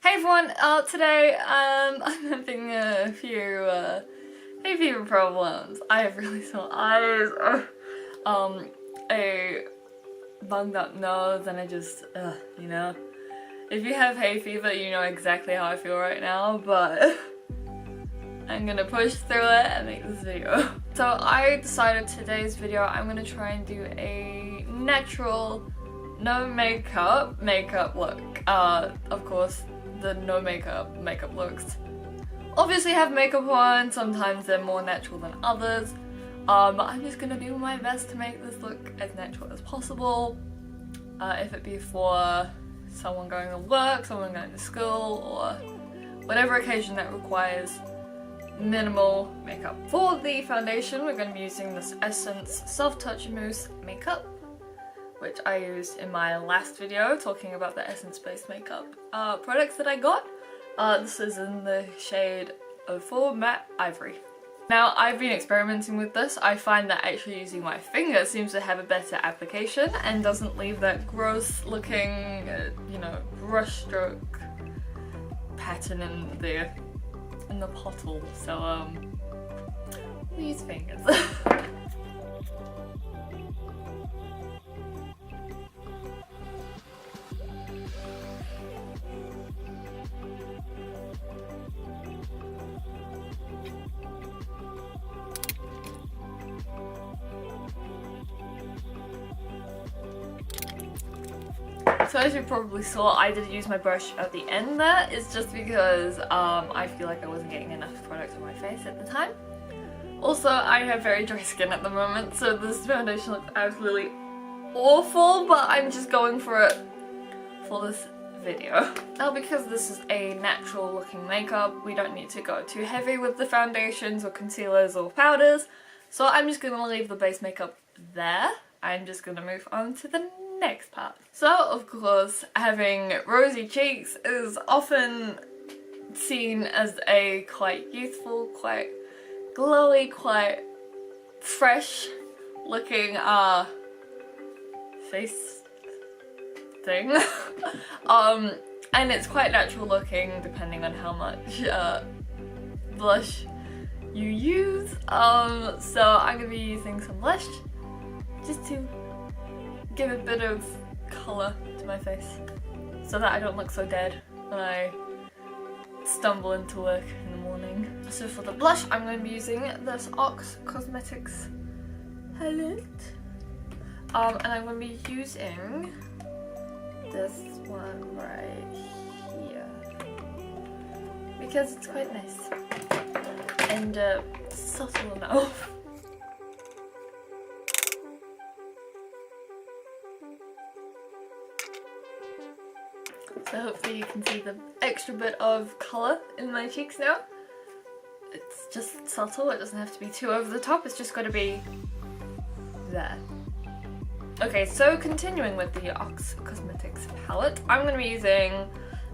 Hey everyone, today I'm having a few hay fever problems. I have really sore eyes, a bunged up nose, and I just, you know. If you have hay fever, you know exactly how I feel right now, but I'm gonna push through it and make this video. So I decided today's video I'm gonna try and do a natural, no makeup look. Of course, the no makeup looks obviously have makeup on, sometimes they're more natural than others, but I'm just gonna do my best to make this look as natural as possible, if it be for someone going to work, someone going to school, or whatever occasion that requires minimal makeup. For the foundation, we're going to be using this Essence Soft Touch Mousse Makeup, which I used in my last video talking about the Essence-based makeup products that I got. This is in the shade 04 Matte Ivory. Now, I've been experimenting with this. I find that actually using my finger seems to have a better application and doesn't leave that gross looking, you know, brush stroke pattern in the bottle. So, we'll use fingers. So as you probably saw, I did use my brush at the end there. It's just because I feel like I wasn't getting enough product on my face at the time. Also, I have very dry skin at the moment, so this foundation looks absolutely awful, but I'm just going for it for this video. Now, because this is a natural looking makeup, we don't need to go too heavy with the foundations or concealers or powders, so I'm just going to leave the base makeup there. I'm just going to move on to the next part. So, of course, having rosy cheeks is often seen as a quite youthful, quite glowy, quite fresh looking face thing. And it's quite natural looking depending on how much blush you use. So I'm gonna be using some blush just to give a bit of colour to my face so that I don't look so dead when I stumble into work in the morning. So for the blush, I'm going to be using this Ox Cosmetics palette, and I'm going to be using this one right here because it's quite nice and subtle enough. So hopefully you can see the extra bit of colour in my cheeks now. It's just subtle, it doesn't have to be too over the top, it's just got to be there. Okay, so continuing with the Ox Cosmetics palette, I'm going to be using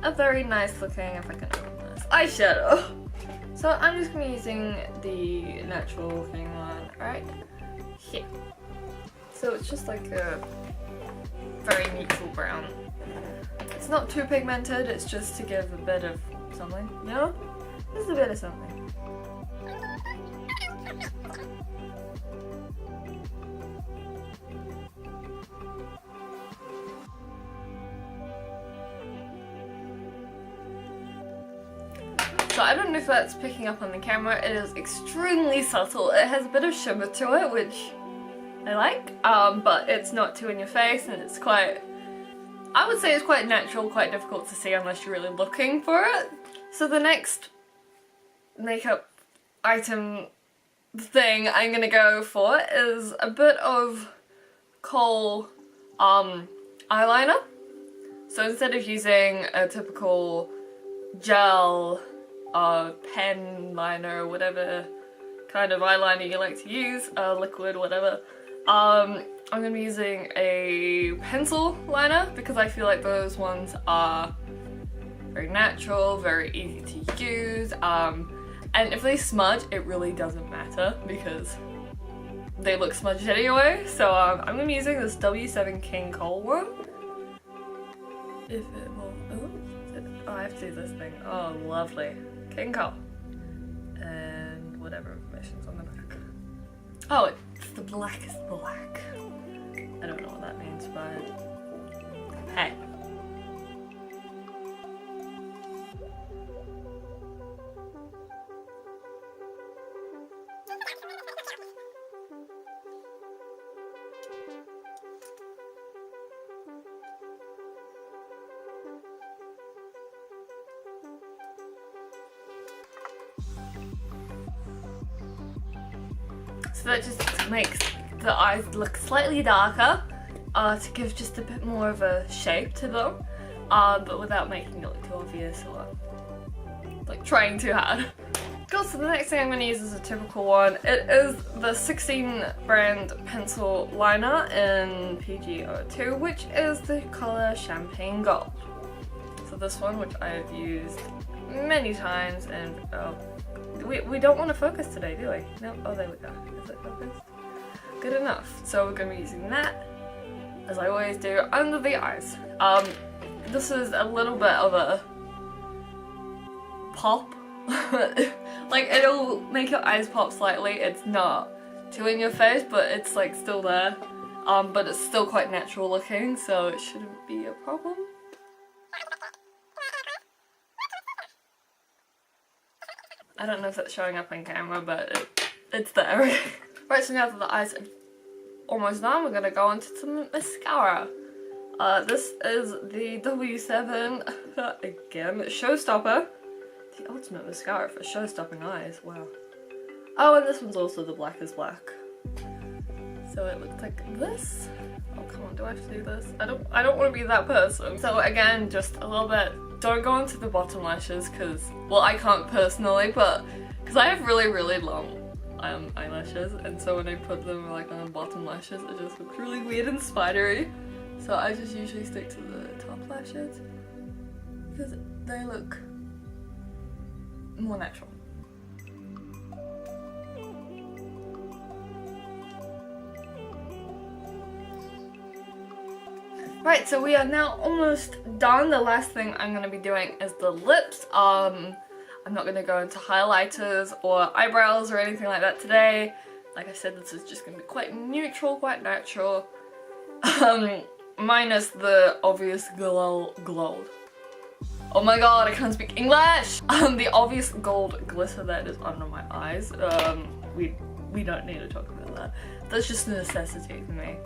a very nice looking, if I can open this, eyeshadow. So I'm just going to be using the natural looking one right here. So it's just like a very neutral brown. It's not too pigmented, it's just to give a bit of something, you know? Just a bit of something. So I don't know if that's picking up on the camera, it is extremely subtle. It has a bit of shimmer to it, which I like, but it's not too in your face, and it's quite, I would say it's quite natural, quite difficult to see unless you're really looking for it. So the next makeup item thing I'm gonna go for is a bit of kohl eyeliner. So instead of using a typical gel pen liner or whatever kind of eyeliner you like to use, liquid, whatever, I'm going to be using a pencil liner because I feel like those ones are very natural, very easy to use, and if they smudge, it really doesn't matter because they look smudged anyway. So I'm going to be using this W7 King Kohl one. If it will, Oh, I have to do this thing. Oh, lovely. King Cole. And whatever information's on the back. Oh, it's the blackest black. I don't know what that means, but hey. So that just makes the eyes look slightly darker to give just a bit more of a shape to them, but without making it look too obvious or like trying too hard. Cool, so the next thing I'm going to use is a typical one. It is the 16 brand pencil liner in PG02, which is the colour Champagne Gold. So this one, which I have used many times, and we don't want to focus today, do we? No? Oh, there we go. Is it focused? Good enough. So we're going to be using that, as I always do, under the eyes. This is a little bit of a pop. Like, it'll make your eyes pop slightly. It's not too in your face, but it's like still there. But it's still quite natural looking, so it shouldn't be a problem. I don't know if that's showing up on camera, but it's there. Right, so now that the eyes are almost done, we're gonna go on to some mascara. This is the W7, again, Showstopper. The ultimate mascara for show-stopping eyes, wow. Oh, and this one's also the blackest black. So it looks like this. Oh, come on, do I have to do this? I don't want to be that person. So again, just a little bit. Don't go into the bottom lashes because, well, I can't personally, but because I have really, really long eyelashes, and so when I put them like on bottom lashes, it just looks really weird and spidery. So I just usually stick to the top lashes because they look more natural. Right, so we are now almost done. The last thing I'm going to be doing is the lips. I'm not going to go into highlighters or eyebrows or anything like that today. Like I said, this is just going to be quite neutral, quite natural. Minus the obvious gold. Oh my god, I can't speak English! The obvious gold glitter that is under my eyes. We don't need to talk about that. That's just a necessity for me.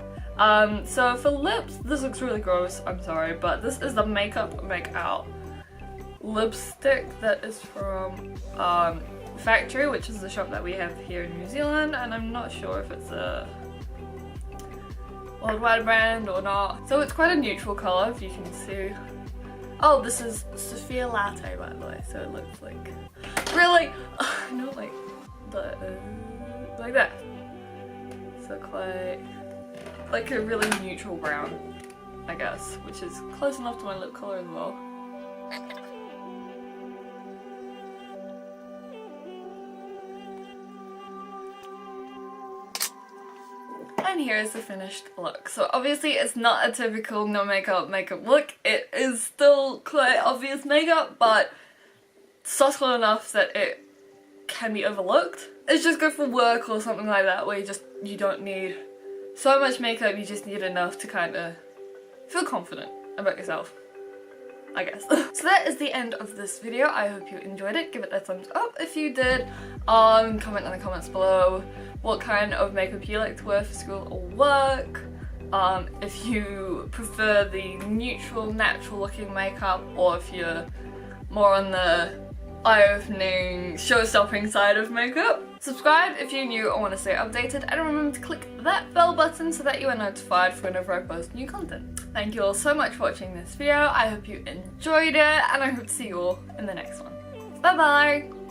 So for lips, this looks really gross, I'm sorry, but this is the Makeup Make Out lipstick that is from Factory, which is the shop that we have here in New Zealand, and I'm not sure if it's a worldwide brand or not. So it's quite a neutral colour, if you can see. Oh, this is Sophia Latte, by the way, so it looks like really, not like the like that. So quite like a really neutral brown, I guess, which is close enough to my lip colour as well. And here is the finished look. So obviously it's not a typical no makeup look. It is still quite obvious makeup, but subtle enough that it can be overlooked. It's just good for work or something like that, where you don't need so much makeup, you just need enough to kind of feel confident about yourself, I guess. So that is the end of this video. I hope you enjoyed it. Give it a thumbs up if you did. Comment in the comments below what kind of makeup you like to wear for school or work. If you prefer the neutral, natural looking makeup, or if you're more on the eye-opening, show-stopping side of makeup. Subscribe if you're new or want to stay updated, and remember to click that bell button so that you are notified whenever I post new content. Thank you all so much for watching this video. I hope you enjoyed it, and I hope to see you all in the next one. Bye bye!